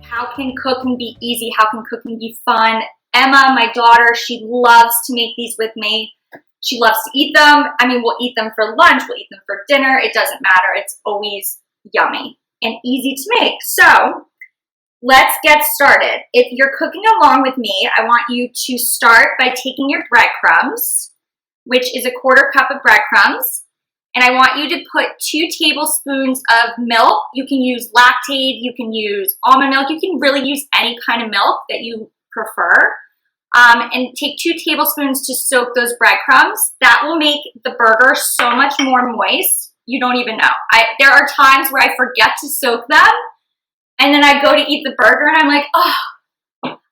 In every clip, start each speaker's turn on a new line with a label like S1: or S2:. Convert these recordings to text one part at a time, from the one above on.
S1: How can cooking be easy? How can cooking be fun? Emma, my daughter, she loves to make these with me. She loves to eat them. I mean, we'll eat them for lunch, we'll eat them for dinner. It doesn't matter. It's always yummy and easy to make. So let's get started. If you're cooking along with me, I want you to start by taking your breadcrumbs, which is a 1/4 cup of breadcrumbs, and I want you to put 2 tablespoons of milk. You can use Lactaid, you can use almond milk, you can really use any kind of milk that you prefer. And take 2 tablespoons to soak those breadcrumbs. That will make the burger so much more moist, you don't even know. There are times where I forget to soak them, and then I go to eat the burger and I'm like, oh,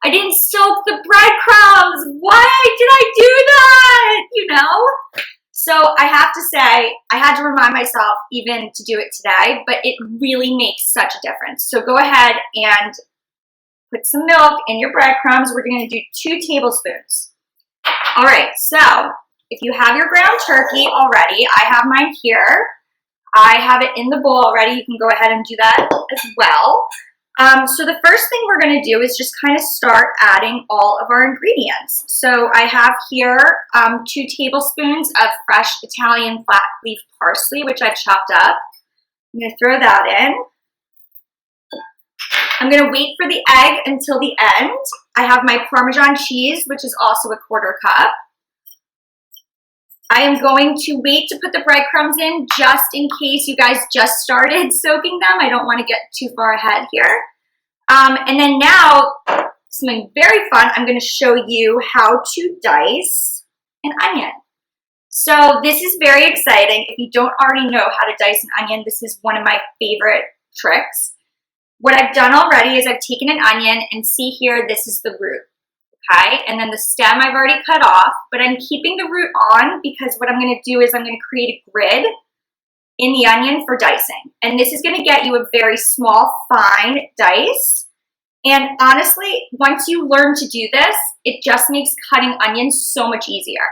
S1: I didn't soak the breadcrumbs. Why did I do that? You know? So I have to say, I had to remind myself even to do it today, but it really makes such a difference. So go ahead and put some milk in your breadcrumbs. We're going to do 2 tablespoons. All right, so if you have your ground turkey already, I have mine here. I have it in the bowl already. You can go ahead and do that as well. So the first thing we're going to do is just kind of start adding all of our ingredients. So I have here 2 tablespoons of fresh Italian flat leaf parsley, which I've chopped up. I'm going to throw that in. I'm going to wait for the egg until the end. I have my Parmesan cheese, which is also a 1/4 cup. I am going to wait to put the breadcrumbs in just in case you guys just started soaking them. I don't want to get too far ahead here. And then now, something very fun, I'm going to show you how to dice an onion. So this is very exciting. If you don't already know how to dice an onion, this is one of my favorite tricks. What I've done already is I've taken an onion and see here, this is the root, okay? And then the stem I've already cut off, but I'm keeping the root on because what I'm gonna do is I'm gonna create a grid in the onion for dicing. And this is gonna get you a very small, fine dice. And honestly, once you learn to do this, it just makes cutting onions so much easier.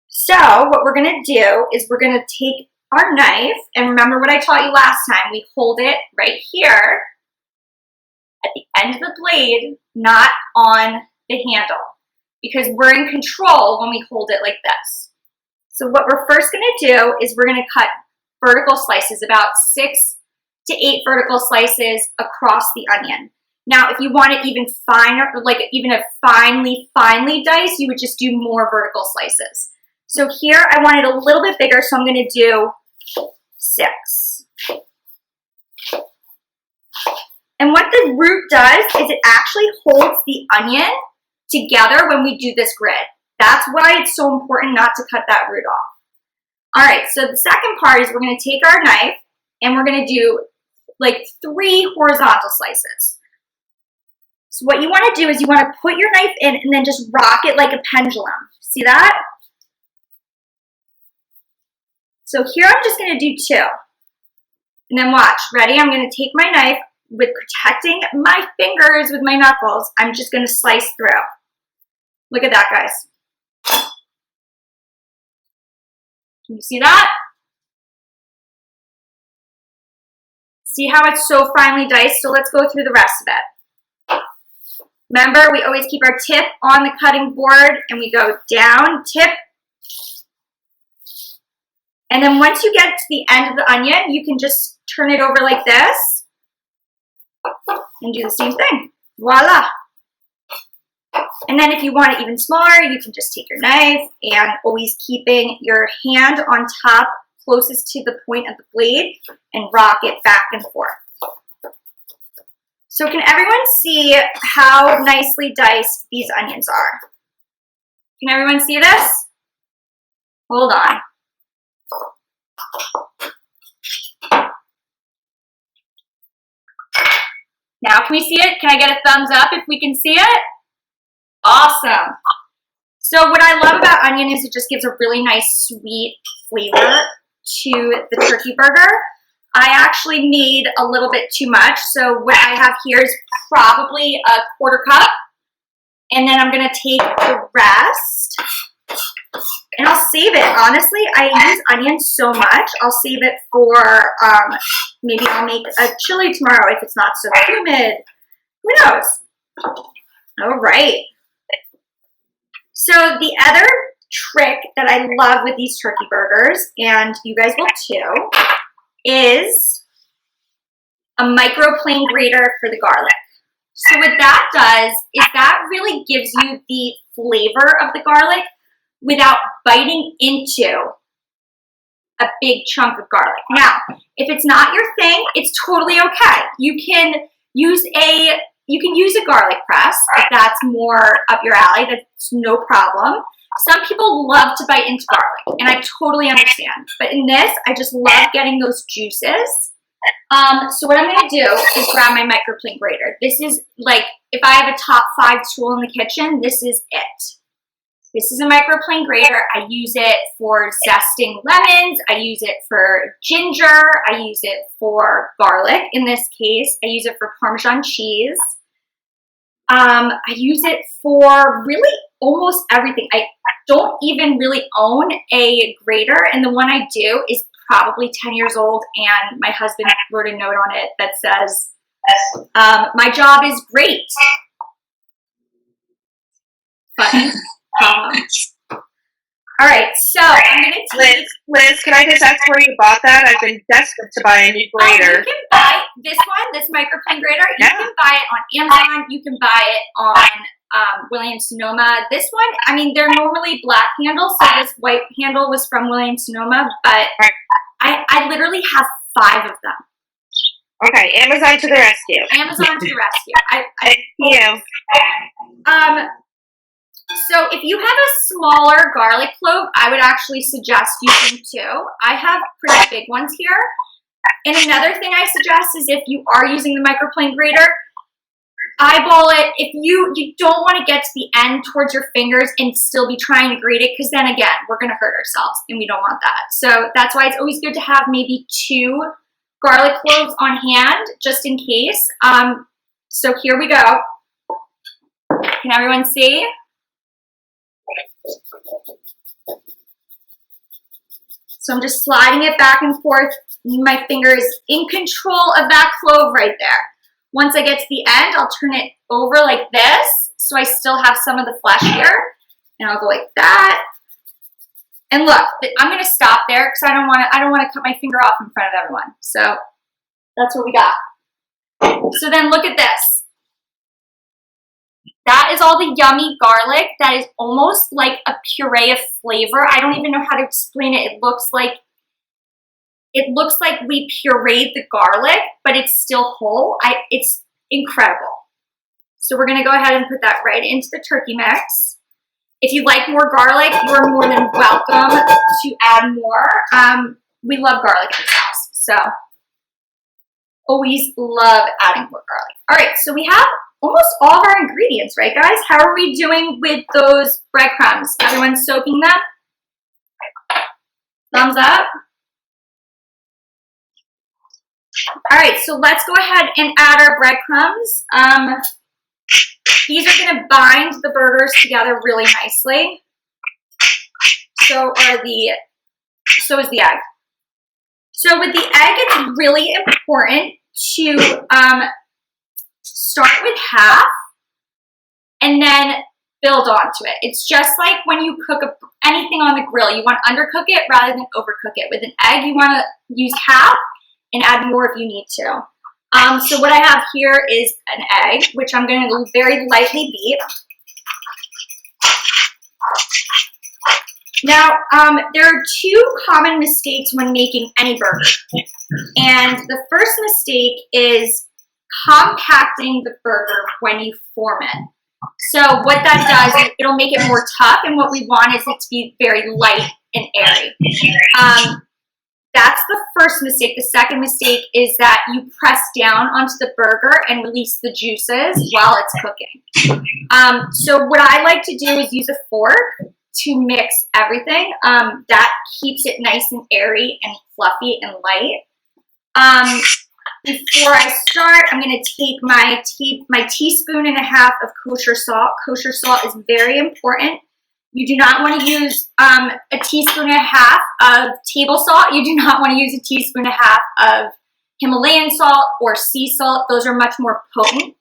S1: So what we're gonna do is we're gonna take our knife, and remember what I taught you last time, we hold it right here at the end of the blade, not on the handle, because we're in control when we hold it like this. So what we're first gonna do is we're gonna cut vertical slices, about 6 to 8 vertical slices across the onion. Now, if you want it even finer, like even a finely diced, you would just do more vertical slices. So here I want it a little bit bigger, so I'm going to do 6. And what the root does is it actually holds the onion together when we do this grid. That's why it's so important not to cut that root off. All right, so the second part is we're going to take our knife and we're going to do like 3 horizontal slices. So what you want to do is you want to put your knife in and then just rock it like a pendulum. See that? So here I'm just going to do 2. And then watch. Ready? I'm going to take my knife with protecting my fingers with my knuckles. I'm just going to slice through. Look at that, guys. Can you see that? See how it's so finely diced? So let's go through the rest of it. Remember, we always keep our tip on the cutting board and we go down, tip. And then once you get to the end of the onion, you can just turn it over like this and do the same thing. Voila. And then if you want it even smaller, you can just take your knife and always keeping your hand on top closest to the point of the blade and rock it back and forth. So can everyone see how nicely diced these onions are? Can everyone see this? Hold on. Now, can we see it? Can I get a thumbs up if we can see it? Awesome. So what I love about onion is it just gives a really nice sweet flavor to the turkey burger. I actually made a little bit too much. So what I have here is probably a 1/4 cup. And then I'm going to take the rest and I'll save it. Honestly, I use onions so much. I'll save it for, maybe I'll make a chili tomorrow if it's not so humid. Who knows? All right. So the other trick that I love with these turkey burgers, and you guys will too, is a microplane grater for the garlic. So what that does is that really gives you the flavor of the garlic without biting into a big chunk of garlic. Now, if it's not your thing, it's totally okay. You can use a garlic press if that's more up your alley. That's no problem. Some people love to bite into garlic, and I totally understand. But in this, I just love getting those juices. So what I'm going to do is grab my microplane grater. This is like, if I have a top 5 tool in the kitchen, this is it. This is a microplane grater. I use it for zesting lemons. I use it for ginger. I use it for garlic. In this case, I use it for Parmesan cheese. I use it for really almost everything. I don't even really own a grater, and the one I do is probably 10 years old, and my husband wrote a note on it that says, my job is great. Funny. All right, so I'm going to take...
S2: Liz, can I just ask where you bought that? I've been desperate to buy a new grater.
S1: You can buy this one, this microplane grater. You can buy it on Amazon. You can buy it on Williams-Sonoma. This one, I mean, they're normally black handles, so this white handle was from Williams-Sonoma, but I literally have 5 of them.
S2: Okay, Amazon to the rescue.
S1: Amazon to the rescue.
S2: Thank you.
S1: So if you have a smaller garlic clove, I would actually suggest using 2. I have pretty big ones here. And another thing I suggest is if you are using the microplane grater, eyeball it. If you don't want to get to the end towards your fingers and still be trying to grate it, because then again, we're going to hurt ourselves and we don't want that. So that's why it's always good to have maybe 2 garlic cloves on hand, just in case. So here we go. Can everyone see? So I'm just sliding it back and forth. My finger is in control of that clove right there. Once I get to the end, I'll turn it over like this, so I still have some of the flesh here. And I'll go like that. And look, I'm going to stop there because I don't want to cut my finger off in front of everyone. So that's what we got. So then look at this. That is all the yummy garlic. That is almost like a puree of flavor. I don't even know how to explain it. It looks like we pureed the garlic, but it's still whole. It's incredible. So we're going to go ahead and put that right into the turkey mix. If you like more garlic, you are more than welcome to add more. We love garlic in this house, so always love adding more garlic. All right, so we have almost all of our ingredients, right, guys? How are we doing with those breadcrumbs? Everyone soaking them? Thumbs up. All right, so let's go ahead and add our breadcrumbs. These are going to bind the burgers together really nicely. So is the egg. So with the egg, it's really important to start with half and then build onto it. It's just like when you cook anything on the grill. You want to undercook it rather than overcook it. With an egg, you want to use half and add more if you need to. So what I have here is an egg, which I'm going to very lightly beat. Now, there are 2 common mistakes when making any burger. And the first mistake is compacting the burger when you form it. So what that does is it'll make it more tough, and what we want is it to be very light and airy. That's the first mistake. The second mistake is that you press down onto the burger and release the juices while it's cooking. So what I like to do is use a fork to mix everything. That keeps it nice and airy and fluffy and light. Before I start, I'm going to take my teaspoon and a half of kosher salt. Kosher salt is very important. You do not want to use a teaspoon and a half of table salt. You do not want to use a teaspoon and a half of Himalayan salt or sea salt. Those are much more potent.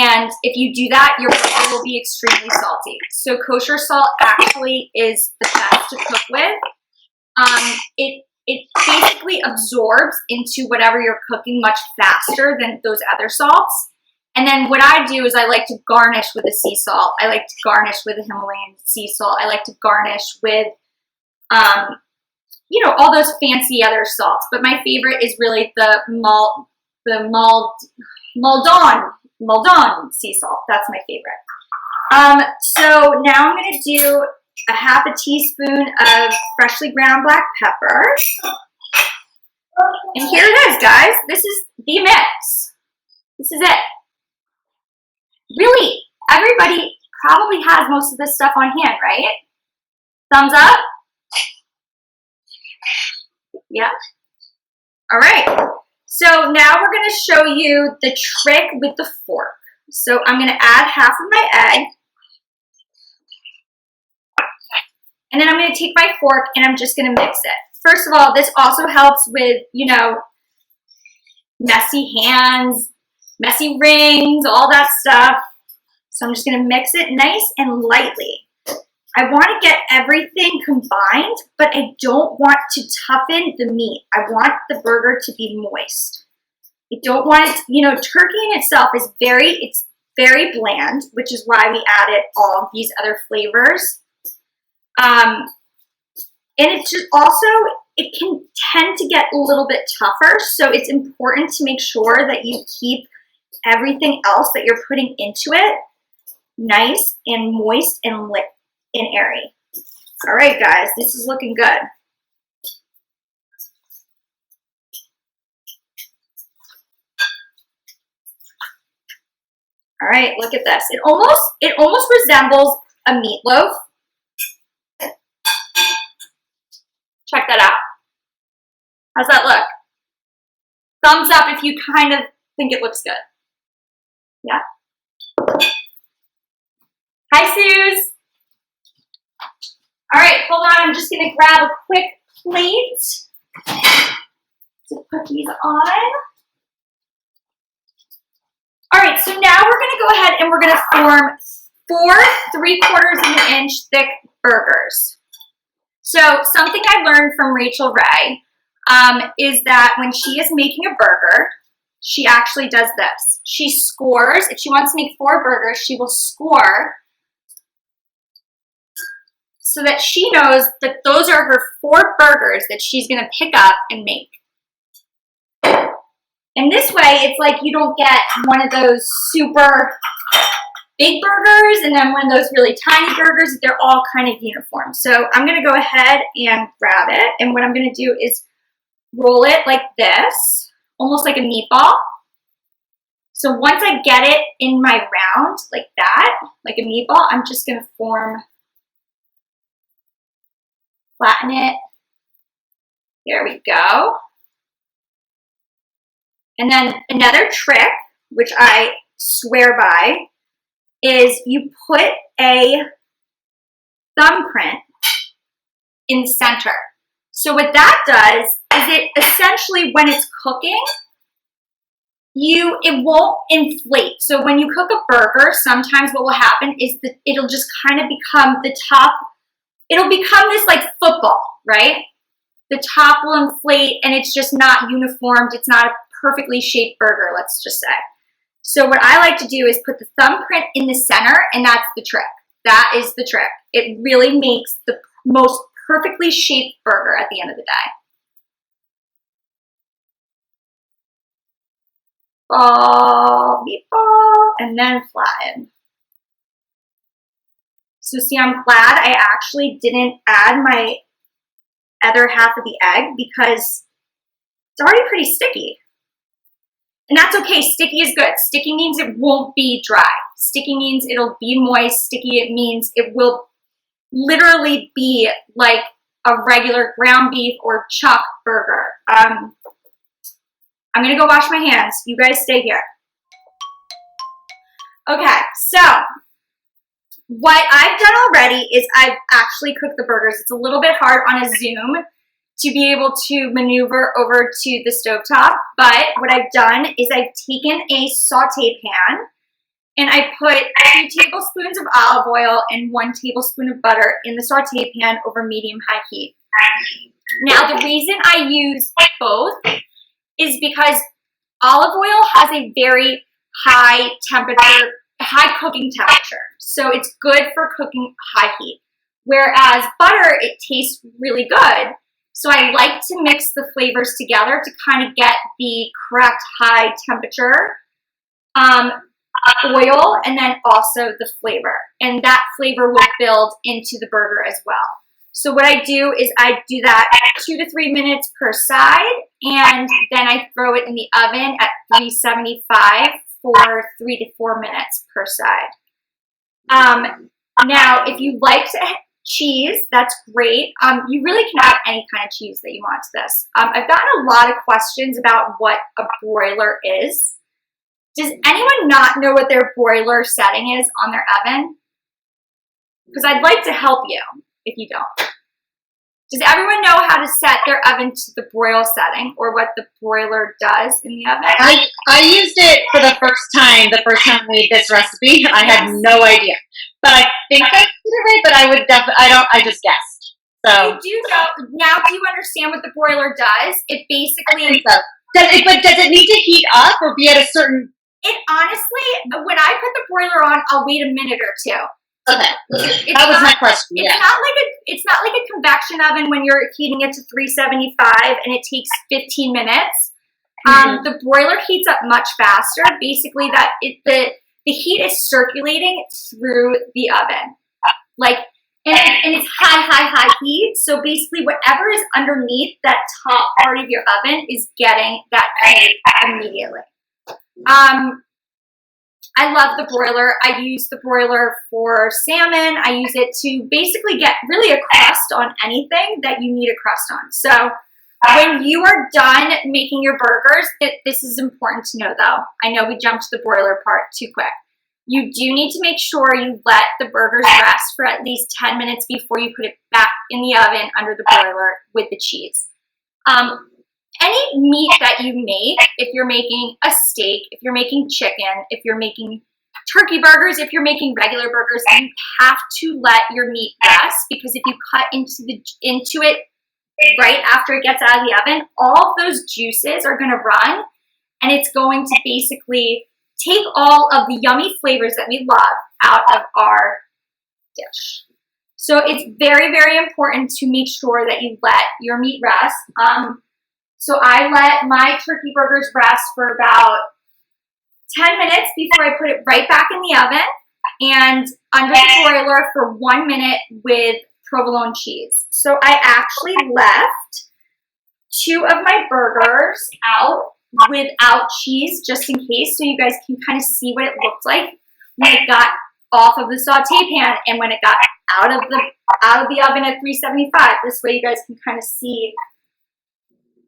S1: And if you do that, your burger will be extremely salty. So kosher salt actually is the best to cook with. It basically absorbs into whatever you're cooking much faster than those other salts. And then what I do is I like to garnish with a sea salt. I like to garnish with a Himalayan sea salt. I like to garnish with, you know, all those fancy other salts. But my favorite is really the Maldon sea salt. That's my favorite. So now I'm going to do a half a teaspoon of freshly ground black pepper. And here it is, guys. This is the mix. This is it. Really, everybody probably has most of this stuff on hand, right? Thumbs up? Yeah. All right. So now we're going to show you the trick with the fork. So I'm going to add half of my egg. And then I'm going to take my fork and I'm just going to mix it. First of all, this also helps with, you know, messy hands, messy rings, all that stuff. So I'm just going to mix it nice and lightly. I want to get everything combined, but I don't want to toughen the meat. I want the burger to be moist. I don't want it, you know, turkey in itself is it's very bland, which is why we added all of these other flavors. And it's just also, it can tend to get a little bit tougher. So it's important to make sure that you keep everything else that you're putting into it nice and moist and lit and airy. All right, guys, this is looking good. All right, look at this. It almost resembles a meatloaf. Check that out. How's that look? Thumbs up if you kind of think it looks good. Yeah? Hi, Suze. All right, hold on. I'm just going to grab a quick plate to put these on. All right, so now we're going to go ahead and we're going to form 4 3/4 inch thick burgers. So something I learned from Rachel Ray is that when she is making a burger, she actually does this. She scores. If she wants to make 4 burgers, she will score so that she knows that those are her 4 burgers that she's going to pick up and make. And this way, it's like you don't get one of those super big burgers and then one of those really tiny burgers. They're all kind of uniform. So I'm going to go ahead and grab it. And what I'm going to do is roll it like this, almost like a meatball. So once I get it in my round like that, like a meatball, I'm just going to flatten it. There we go. And then another trick, which I swear by, is you put a thumbprint in the center. So what that does is it essentially, when it's cooking, it won't inflate. So when you cook a burger, sometimes what will happen is that it'll just kind of become the top, it'll become this like football, right? The top will inflate and it's just not uniformed. It's not a perfectly shaped burger, let's just say. So what I like to do is put the thumbprint in the center, and that's the trick. That is the trick. It really makes the most perfectly shaped burger at the end of the day. Ball, meatball, and then flatten. So see, I'm glad I actually didn't add my other half of the egg because it's already pretty sticky. And that's okay. Sticky is good. Sticky means it won't be dry. Sticky means it'll be moist. Sticky, it means it will literally be like a regular ground beef or chuck burger. I'm going to go wash my hands. You guys stay here. Okay, so what I've done already is I've actually cooked the burgers. It's a little bit hard on a Zoom to be able to maneuver over to the stovetop. But what I've done is I've taken a saute pan and I put 2 tablespoons of olive oil and 1 tablespoon of butter in the saute pan over medium-high heat. Now, the reason I use both is because olive oil has a very high temperature, high cooking temperature. So it's good for cooking high heat. Whereas butter, it tastes really good. So I like to mix the flavors together to kind of get the correct high temperature oil and then also the flavor. And that flavor will build into the burger as well. So what I do is I do that 2 to 3 minutes per side, and then I throw it in the oven at 375 for 3 to 4 minutes per side. Now, if you like cheese, that's great. You really can add any kind of cheese that you want to this. I've gotten a lot of questions about what a broiler is. Does anyone not know what their broiler setting is on their oven? Because I'd like to help you if you don't. Does everyone know how to set their oven to the broil setting or what the broiler does in the oven?
S3: I used it for the first time I made this recipe. I had no idea. But I think I did it right, but I just guessed. So
S1: You do know. Now, do you understand what the broiler does? It basically...
S3: so. Does it need to heat up or be at a certain...
S1: It honestly, when I put the broiler on, I'll wait a minute or two.
S3: Okay, that was my question.
S1: It's not like a convection oven when you're heating it to 375 and it takes 15 minutes. The broiler heats up much faster. Basically, the heat is circulating through the oven, and it's high heat. So basically, whatever is underneath that top part of your oven is getting that heat immediately. I love the broiler. I use the broiler for salmon. I use it to basically get really a crust on anything that you need a crust on. So when you are done making your burgers, this is important to know though. I know we jumped to the broiler part too quick. You do need to make sure you let the burgers rest for at least 10 minutes before you put it back in the oven under the broiler with the cheese. Any meat that you make, if you're making a steak, if you're making chicken, if you're making turkey burgers, if you're making regular burgers, you have to let your meat rest, because if you cut into it right after it gets out of the oven, all of those juices are going to run, and it's going to basically take all of the yummy flavors that we love out of our dish. So it's very, very important to make sure that you let your meat rest. So I let my turkey burgers rest for about 10 minutes before I put it right back in the oven and under the broiler for 1 minute with provolone cheese. So I actually left 2 of my burgers out without cheese just in case, so you guys can kind of see what it looked like when it got off of the saute pan and when it got out of the oven at 375. This way you guys can kind of see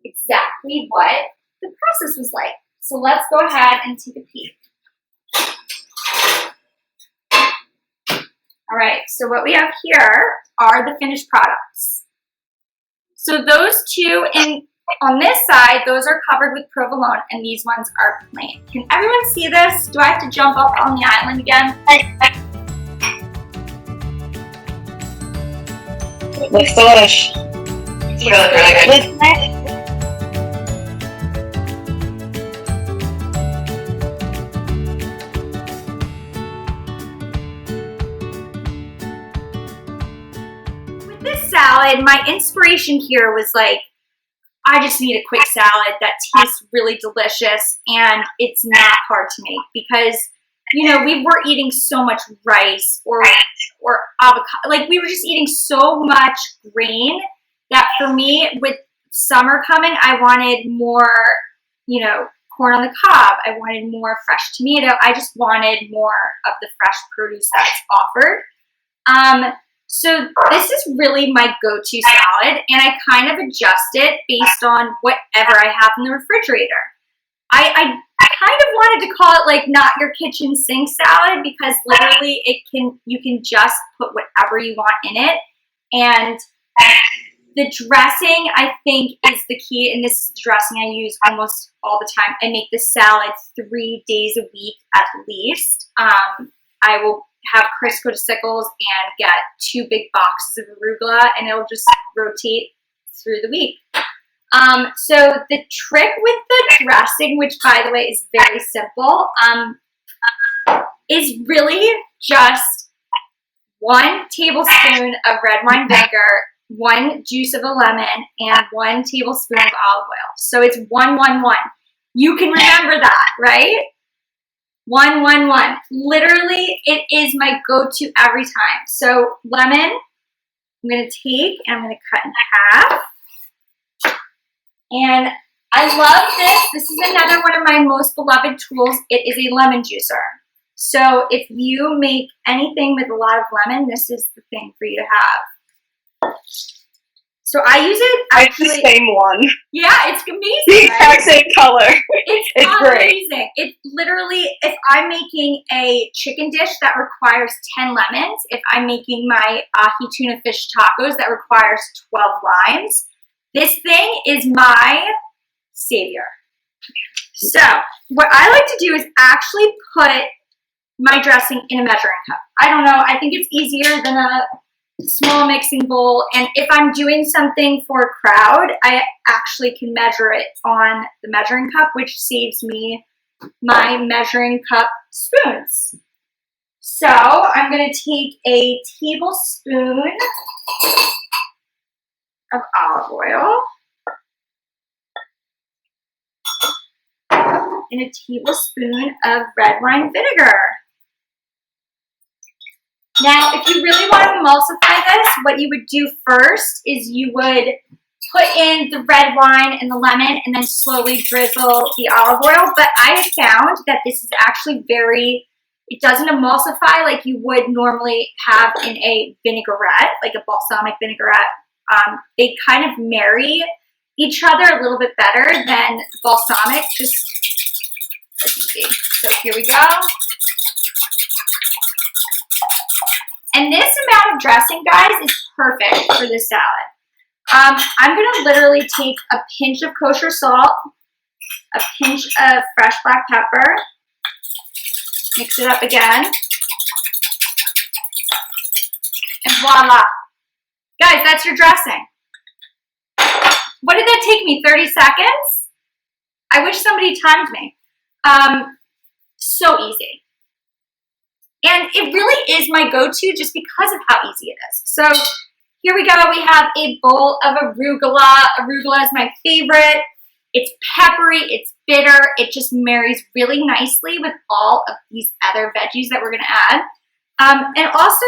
S1: exactly what the process was like. So let's go ahead and take a peek. All right, so what we have here are the finished products. So those 2 on this side, those are covered with provolone, and these ones are plain. Can everyone see this? Do I have to jump up on the island again?
S3: Looks delish. It's really good.
S1: Salad, my inspiration here was like, I just need a quick salad that tastes really delicious and it's not hard to make, because we were eating so much rice or avocado, like we were just eating so much grain that for me, with summer coming, I wanted more, corn on the cob. I wanted more fresh tomato. I just wanted more of the fresh produce that's offered. So this is really my go-to salad, and I kind of adjust it based on whatever I have in the refrigerator. I kind of wanted to call it like not your kitchen sink salad, because literally you can just put whatever you want in it, and The dressing, I think, is the key, and this is the dressing I use almost all the time. I make the salad 3 days a week at least. I will have Chris go to Sickles and get 2 big boxes of arugula, and it'll just rotate through the week. So the trick with the dressing, which by the way is very simple, is really just 1 tablespoon of red wine vinegar, 1 juice of a lemon, and 1 tablespoon of olive oil. So it's 1, 1, 1. You can remember that, right? 1, 1, 1. Literally, it is my go-to every time. So lemon, I'm going to take and I'm going to cut in half. And I love this. This is another one of my most beloved tools. It is a lemon juicer. So if you make anything with a lot of lemon, this is the thing for you to have. So I use it actually.
S2: It's the same one.
S1: Yeah, it's amazing.
S2: The exact same color.
S1: It's amazing. It's literally, if I'm making a chicken dish that requires 10 lemons, if I'm making my ahi tuna fish tacos that requires 12 limes, this thing is my savior. So what I like to do is actually put my dressing in a measuring cup. I don't know. I think it's easier than a small mixing bowl. And if I'm doing something for a crowd, I actually can measure it on the measuring cup, which saves me my measuring cup spoons. So I'm going to take a tablespoon of olive oil and a tablespoon of red wine vinegar. Now, if you really want to emulsify this, what you would do first is you would put in the red wine and the lemon and then slowly drizzle the olive oil. But I have found that this is actually it doesn't emulsify like you would normally have in a vinaigrette, like a balsamic vinaigrette. They kind of marry each other a little bit better than balsamic. Just that's easy. So here we go. And this amount of dressing, guys, is perfect for this salad. I'm going to literally take a pinch of kosher salt, a pinch of fresh black pepper, mix it up again, and voila. Guys, that's your dressing. What did that take me, 30 seconds? I wish somebody timed me. So easy. And it really is my go-to just because of how easy it is. So here we go. We have a bowl of arugula. Arugula is my favorite. It's peppery. It's bitter. It just marries really nicely with all of these other veggies that we're going to add. And also,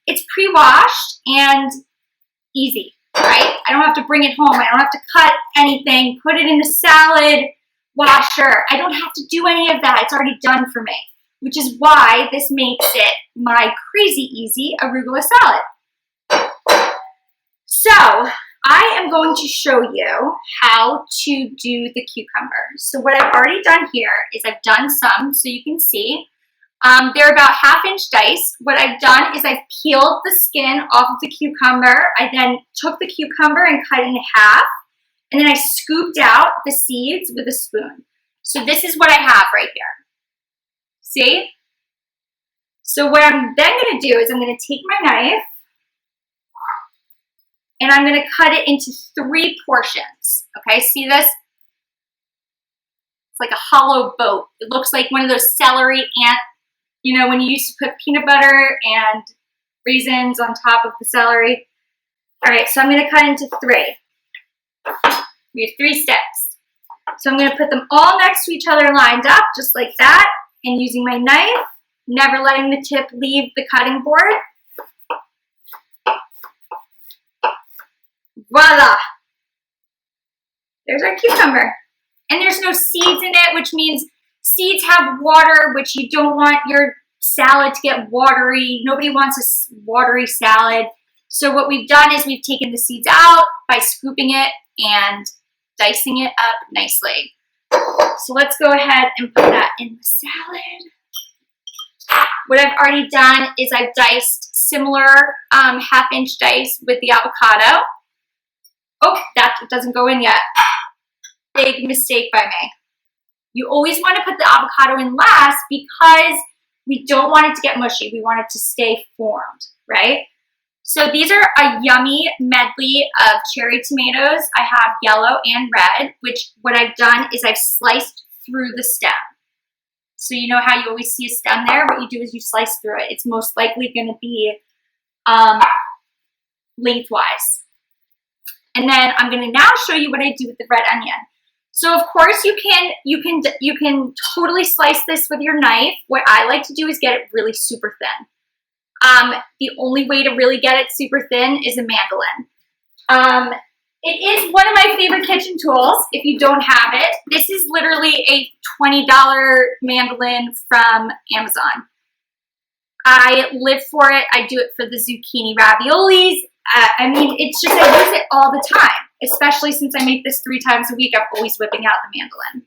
S1: it's pre-washed and easy, right? I don't have to bring it home. I don't have to cut anything, put it in the salad washer. I don't have to do any of that. It's already done for me, which is why this makes it my crazy easy arugula salad. So I am going to show you how to do the cucumber. So what I've already done here is I've done some, so you can see. They're about 1/2 inch dice. What I've done is I've peeled the skin off of the cucumber. I then took the cucumber and cut it in half. And then I scooped out the seeds with a spoon. So this is what I have right here. See? So what I'm then going to do is I'm going to take my knife and I'm going to cut it into 3 portions. Okay, see this? It's like a hollow boat. It looks like one of those celery when you used to put peanut butter and raisins on top of the celery. All right, so I'm going to cut into 3. We have 3 steps. So I'm going to put them all next to each other lined up, just like that, and using my knife, never letting the tip leave the cutting board. Voila! There's our cucumber. And there's no seeds in it, which means seeds have water, which you don't want your salad to get watery. Nobody wants a watery salad. So what we've done is we've taken the seeds out by scooping it and dicing it up nicely. So let's go ahead and put that in the salad. What I've already done is I've diced similar 1/2 inch dice with the avocado. Oh, that doesn't go in yet. Big mistake by me. You always want to put the avocado in last because we don't want it to get mushy. We want it to stay formed, right? So these are a yummy medley of cherry tomatoes. I have yellow and red, which what I've done is I've sliced through the stem. So you know how you always see a stem there? What you do is you slice through it. It's most likely going to be lengthwise. And then I'm going to now show you what I do with the red onion. So of course you can totally slice this with your knife. What I like to do is get it really super thin. The only way to really get it super thin is a mandolin. It is one of my favorite kitchen tools if you don't have it. This is literally a $20 mandolin from Amazon. I live for it. I do it for the zucchini raviolis. I mean, it's just, I use it all the time, especially since I make this 3 times a week. I'm always whipping out the mandolin.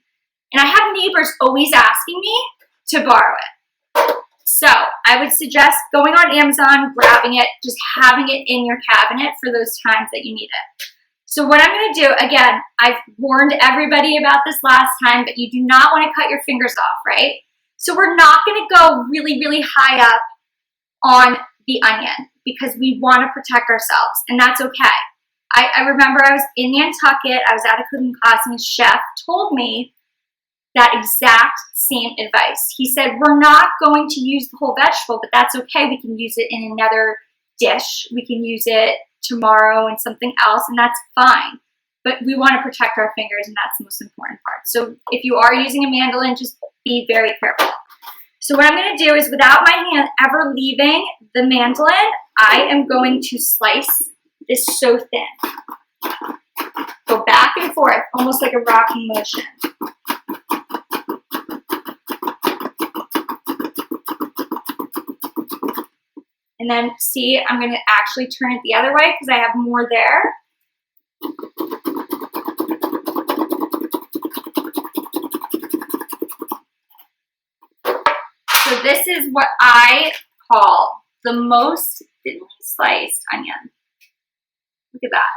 S1: And I have neighbors always asking me to borrow it. So I would suggest going on Amazon, grabbing it, just having it in your cabinet for those times that you need it. So what I'm going to do, again, I've warned everybody about this last time, but you do not want to cut your fingers off, right? So we're not going to go really, really high up on the onion because we want to protect ourselves, and that's okay. I remember I was in Nantucket, I was at a cooking class, and a chef told me that exact same advice. He said, we're not going to use the whole vegetable, but that's okay. We can use it in another dish. We can use it tomorrow in something else, and that's fine. But we want to protect our fingers, and that's the most important part. So if you are using a mandolin, just be very careful. So what I'm going to do is, without my hand ever leaving the mandolin, I am going to slice this so thin. Go back and forth, almost like a rocking motion. And then see, I'm going to actually turn it the other way because I have more there. So this is what I call the most thinly sliced onion. Look at that.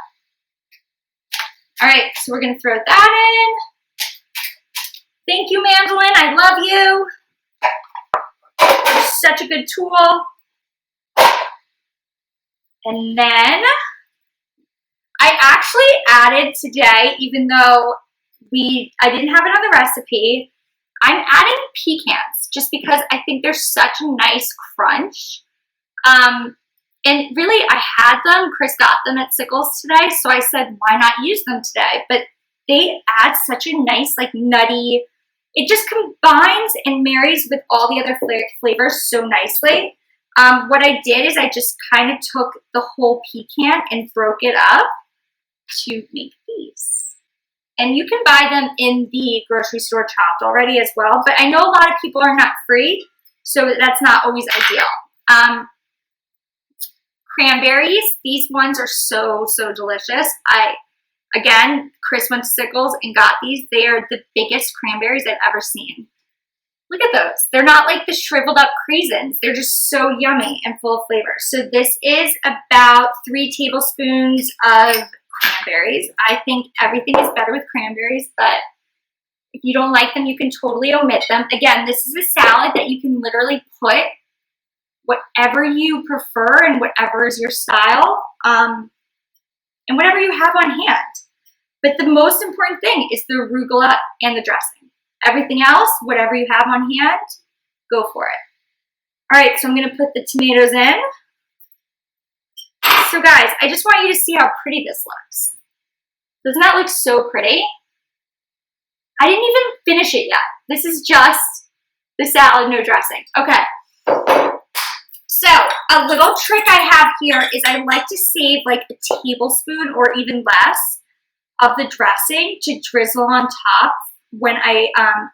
S1: All right, so we're going to throw that in. Thank you, mandolin. I love you. You're such a good tool. And then I actually added today, even though I didn't have it on the recipe, I'm adding pecans just because I think they're such a nice crunch. And really, I had them. Chris got them at Sickles today, so I said, why not use them today? But they add such a nice, like, nutty, it just combines and marries with all the other flavors so nicely. What I did is I just kind of took the whole pecan and broke it up to make these. And you can buy them in the grocery store chopped already as well, but I know a lot of people are not free, so that's not always ideal. Cranberries, these ones are so, so delicious. Again, Chris went to Sickles and got these. They are the biggest cranberries I've ever seen. Look at those. They're not like the shriveled up craisins. They're just so yummy and full of flavor. So this is about 3 tablespoons of cranberries. I think everything is better with cranberries, but if you don't like them, you can totally omit them. Again, this is a salad that you can literally put whatever you prefer and whatever is your style, and whatever you have on hand. But the most important thing is the arugula and the dressing. Everything else, whatever you have on hand, go for it. All right, so I'm going to put the tomatoes in. So guys, I just want you to see how pretty this looks. Doesn't that look so pretty? I didn't even finish it yet. This is just the salad, no dressing. Okay. So a little trick I have here is I like to save like a tablespoon or even less of the dressing to drizzle on top when I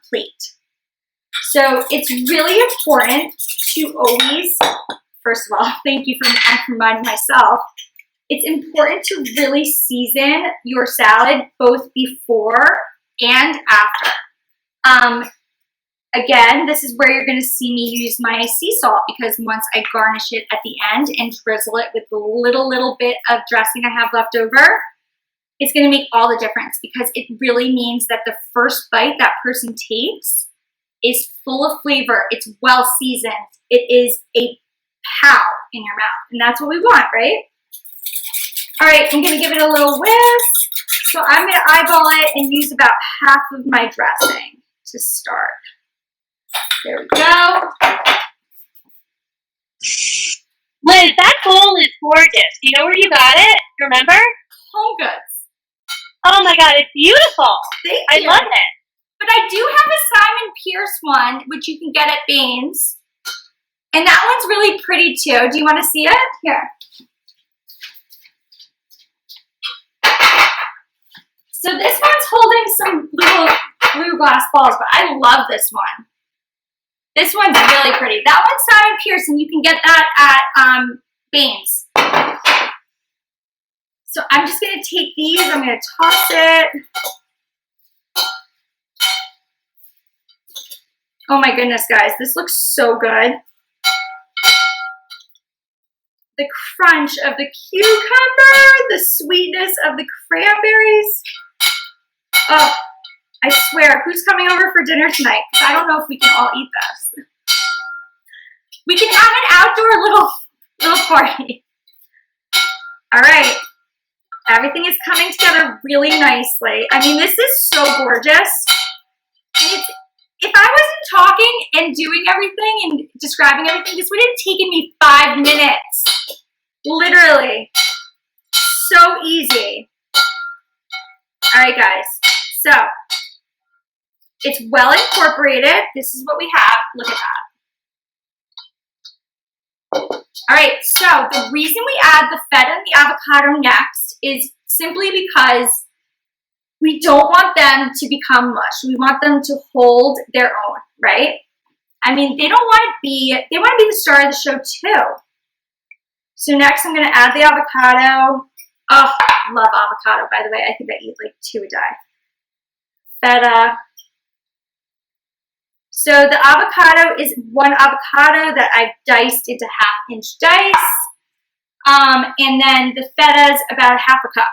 S1: plate. So it's really important to always, first of all, thank you for reminding myself, it's important to really season your salad both before and after. Again, this is where you're going to see me use my sea salt because once I garnish it at the end and drizzle it with the little bit of dressing I have left over, is going to make all the difference, because it really means that the first bite that person takes is full of flavor. It's well seasoned. It is a pow in your mouth. And that's what we want, right? All right, I'm going to give it a little whisk. So I'm going to eyeball it and use about half of my dressing to start. There we go.
S4: Liz, that bowl is gorgeous. Do you know where you got it? Remember?
S1: Home Goods.
S4: Oh my God, it's beautiful.
S1: Thank you.
S4: I love it.
S1: But I do have a Simon Pierce one, which you can get at Baines. And that one's really pretty too. Do you want to see it? Here. So this one's holding some little blue glass balls, but I love this one. This one's really pretty. That one's Simon Pierce, and you can get that at Baines. So I'm just going to take these. I'm going to toss it. Oh my goodness, guys. This looks so good. The crunch of the cucumber, the sweetness of the cranberries. Oh, I swear, who's coming over for dinner tonight? Because I don't know if we can all eat this. We can have an outdoor little party. All right. Everything is coming together really nicely. I mean, this is so gorgeous. And if I wasn't talking and doing everything and describing everything, this would have taken me 5 minutes. Literally. So easy. All right, guys. So, it's well incorporated. This is what we have. Look at that. All right, so the reason we add the feta and the avocado next is simply because we don't want them to become mush. We want them to hold their own, right? I mean, they want to be the star of the show too. So next I'm going to add the avocado. Oh, love avocado, by the way. I think I eat like 2 a day. Feta. So the avocado is one avocado that I've diced into 1/2 inch dice. And then the feta is about 1/2 cup.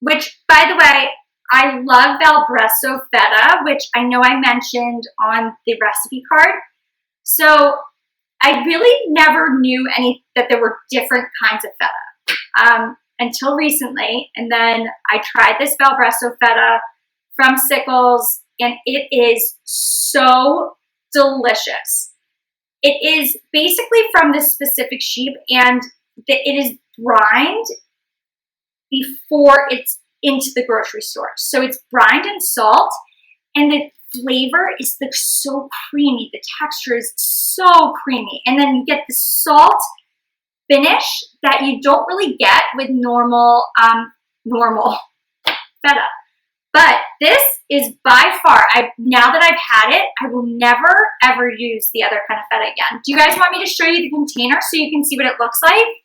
S1: Which, by the way, I love Valbresso feta, which I know I mentioned on the recipe card. So I really never knew that there were different kinds of feta until recently. And then I tried this Valbresso feta from Sickles, and it is so delicious. It is basically from this specific sheep, and it is brined before it's into the grocery store. So it's brined in salt, and the flavor is so creamy. The texture is so creamy. And then you get the salt finish that you don't really get with normal feta. But this is by far, now that I've had it, I will never, ever use the other kind of feta again. Do you guys want me to show you the container so you can see what it looks like?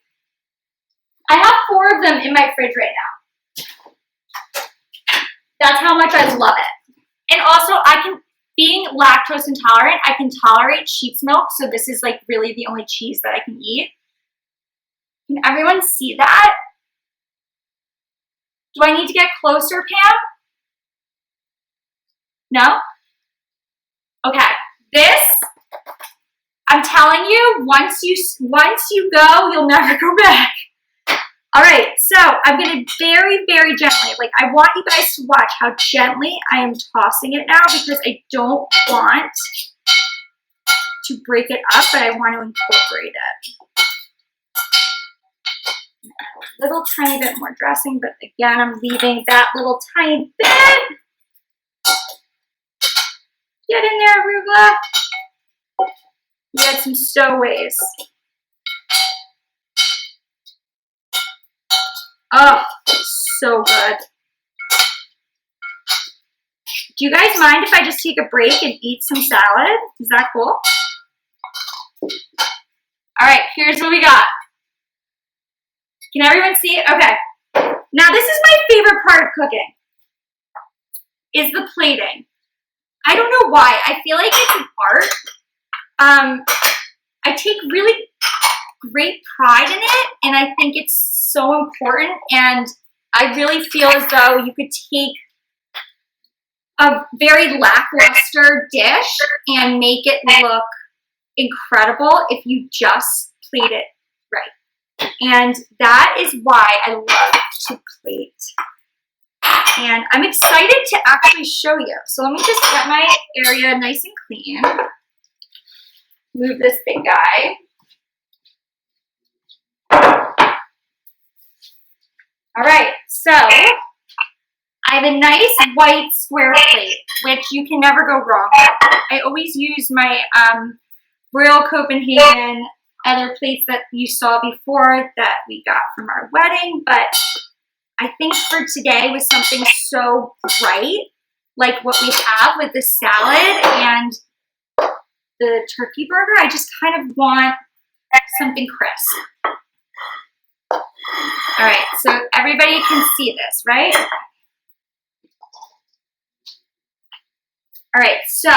S1: I have 4 of them in my fridge right now. That's how much I love it. And also, being lactose intolerant, I can tolerate sheep's milk, so this is like really the only cheese that I can eat. Can everyone see that? Do I need to get closer, Pam? No? Okay. This, I'm telling you, once you go, you'll never go back. All right, so I'm going to very, very gently, I want you guys to watch how gently I am tossing it now, because I don't want to break it up, but I want to incorporate it. A little tiny bit more dressing, but again, I'm leaving that little tiny bit. Get in there, arugula. We had some stowaways. Oh, so good. Do you guys mind if I just take a break and eat some salad? Is that cool? All right, here's what we got. Can everyone see it? Okay. Now, this is my favorite part of cooking, is the plating. I don't know why. I feel like it's an art. I take really great pride in it, and I think it's so important, and I really feel as though you could take a very lackluster dish and make it look incredible if you just plate it right. And that is why I love to plate. And I'm excited to actually show you. So let me just get my area nice and clean. Move this big guy. All right, so I have a nice white square plate, which you can never go wrong with. I always use my Royal Copenhagen other plates that you saw before that we got from our wedding, but I think for today with something so bright, like what we have with the salad and the turkey burger, I just kind of want something crisp. All right, so everybody can see this, right? All right, so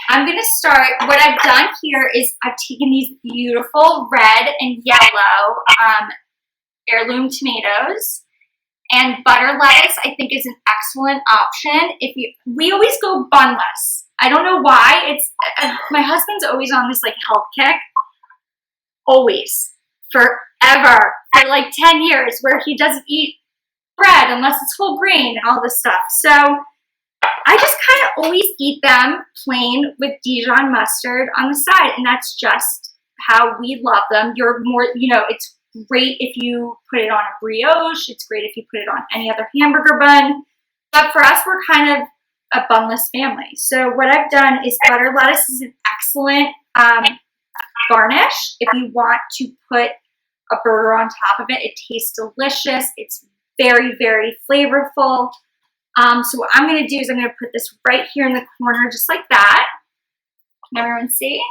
S1: I'm gonna start, what I've done here is I've taken these beautiful red and yellow heirloom tomatoes, and butter lettuce I think is an excellent option. We always go bunless. I don't know why, my husband's always on this like health kick, always, forever, for like 10 years, where he doesn't eat bread unless it's whole grain and all this stuff. So I just kind of always eat them plain with Dijon mustard on the side, and that's just how we love them. It's great if you put it on a brioche. It's great if you put it on any other hamburger bun. But for us, we're kind of a bunless family. So what I've done is butter lettuce is an excellent garnish. If you want to put a burger on top of it, it tastes delicious. It's very, very flavorful. So what I'm going to do is I'm going to put this right here in the corner, just like that. Can everyone see?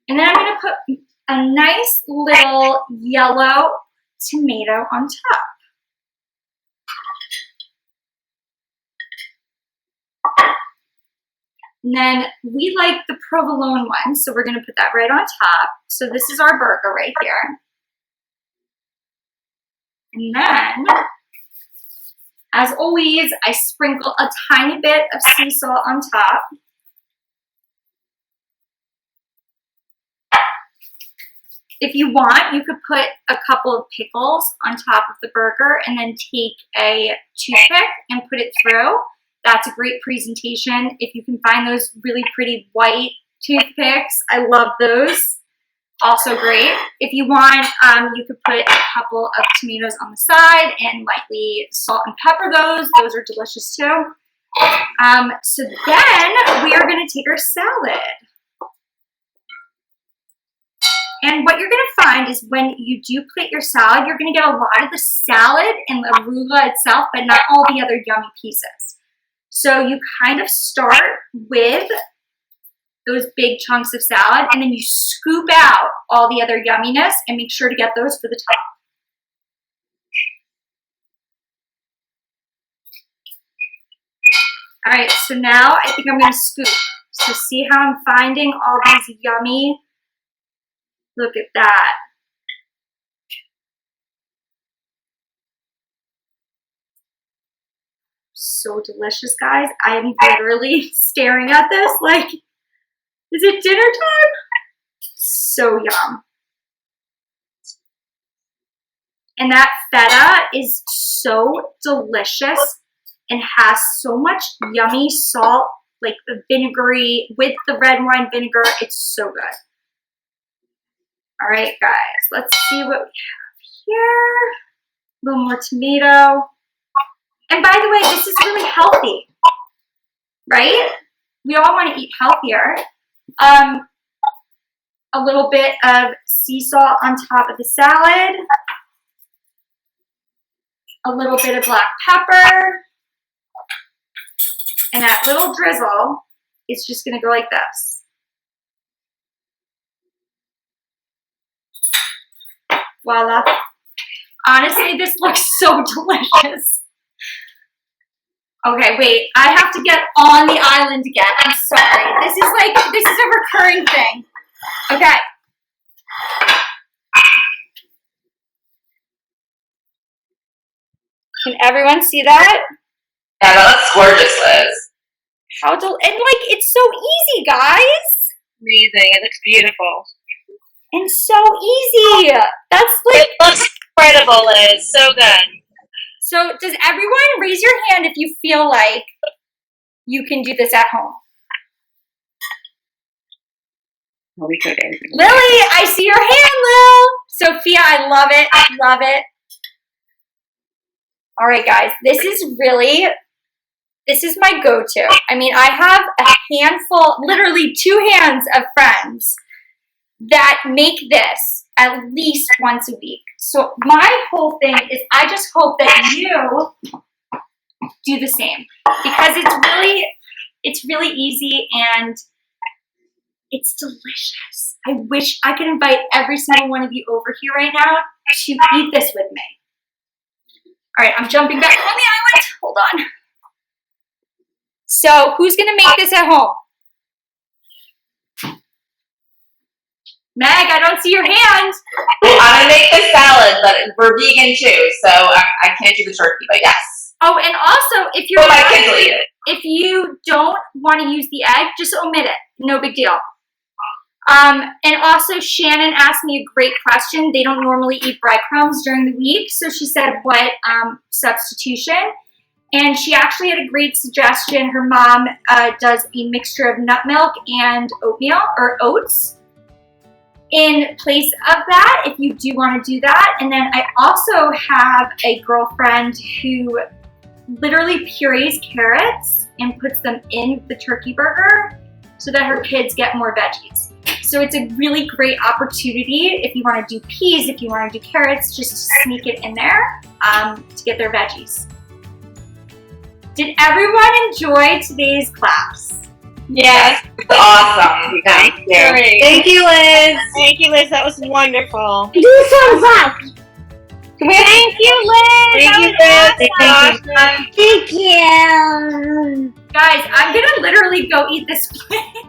S1: And then I'm going to put a nice little yellow tomato on top. And then we like the provolone one, so we're going to put that right on top. So this is our burger right here. And then, as always, I sprinkle a tiny bit of sea salt on top. If you want, you could put a couple of pickles on top of the burger and then take a toothpick and put it through. That's a great presentation. If you can find those really pretty white toothpicks, I love those. Also great. If you want, you could put a couple of tomatoes on the side and lightly salt and pepper those. Those are delicious too. So then we are going to take our salad. And what you're going to find is when you do plate your salad, you're going to get a lot of the salad and the arugula itself, but not all the other yummy pieces. So you kind of start with those big chunks of salad, and then you scoop out all the other yumminess and make sure to get those for the top. All right, so now I think I'm going to scoop. So see how I'm finding all these yummy, look at that. So delicious, guys. I am literally staring at this like, is it dinner time? So yum. And that feta is so delicious and has so much yummy salt, like the vinegary with the red wine vinegar. It's so good. All right, guys, let's see what we have here. A little more tomato. And by the way, this is really healthy, right? We all want to eat healthier. A little bit of sea salt on top of the salad. A little bit of black pepper. And that little drizzle is just going to go like this. Voila. Honestly, this looks so delicious. Okay, wait, I have to get on the island again. I'm sorry. This is a recurring thing. Okay. Can everyone see that?
S5: Yeah, that looks gorgeous, Liz.
S1: And like, it's so easy, guys.
S2: Amazing. It looks beautiful.
S1: And so easy. That's like,
S4: It looks incredible, Liz. So good.
S1: so does everyone raise your hand if you feel like you can do this at home?
S2: Well, we could.
S1: Lily, I see your hand, Lil. Sophia, I love it. I love it. All right, guys, this is my go-to. I mean, I have a handful, literally 2 hands of friends that make this at least once a week. So my whole thing is I just hope that you do the same because it's really easy and it's delicious. I wish I could invite every single one of you over here right now to eat this with me. All right, I'm jumping back on the island. Hold on. So who's going to make this at home? Meg, I don't see your hand.
S5: Well, I'm gonna make the salad, but we're vegan too, so I can't do the turkey. But yes.
S1: Oh, and also, if you're
S5: my kids will eat it.
S1: if you don't want to use the egg, just omit it. No big deal. And also, Shannon asked me a great question. They don't normally eat breadcrumbs during the week, so she said, what substitution? And she actually had a great suggestion. Her mom does a mixture of nut milk and oatmeal or oats in place of that, if you do want to do that. And then I also have a girlfriend who literally purees carrots and puts them in the turkey burger so that her kids get more veggies. So it's a really great opportunity if you want to do peas, if you want to do carrots, just to sneak it in there to get their veggies. Did everyone enjoy today's class?
S2: Yes.
S5: Awesome. Thank you.
S2: Great.
S3: Thank you, Liz.
S2: Thank you, Liz. That was wonderful.
S4: Do thumbs up.
S2: Thank you, Liz.
S3: Thank you,
S2: That
S3: Liz.
S2: was awesome.
S4: Thank you.
S1: Guys, I'm gonna literally go eat this plate.